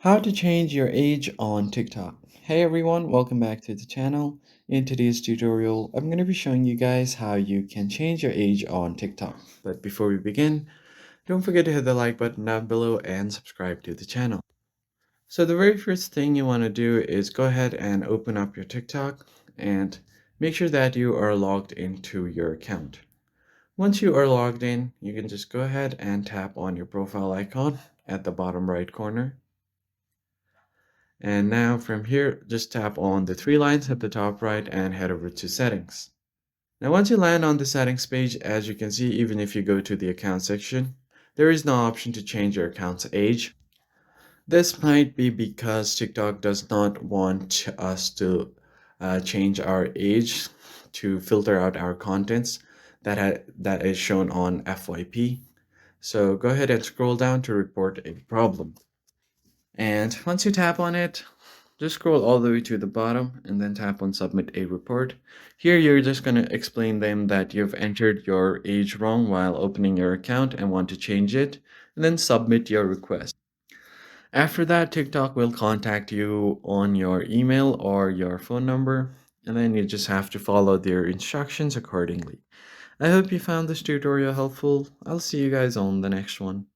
How to change your age on TikTok. Hey everyone, welcome back to the channel. In today's tutorial, I'm going to be showing you guys how you can change your age on TikTok. But before we begin, don't forget to hit the like button down below and subscribe to the channel. So the very first thing you want to do is go ahead and open up your TikTok and make sure that you are logged into your account. Once you are logged in, you can just go ahead and tap on your profile icon at the bottom right corner. And now from here, just tap on the three lines at the top right and head over to settings. Now once you land on the settings page, as you can see, even if you go to the account section, there is no option to change your account's age. This might be because TikTok does not want us to change our age to filter out our contents that is shown on FYP. So go ahead and scroll down to report a problem. And once you tap on it, just scroll all the way to the bottom and then tap on submit a report. Here you're just going to explain them that you've entered your age wrong while opening your account and want to change it, and then submit your request. After that, TikTok will contact you on your email or your phone number, and then you just have to follow their instructions accordingly. I hope you found this tutorial helpful. I'll see you guys on the next one.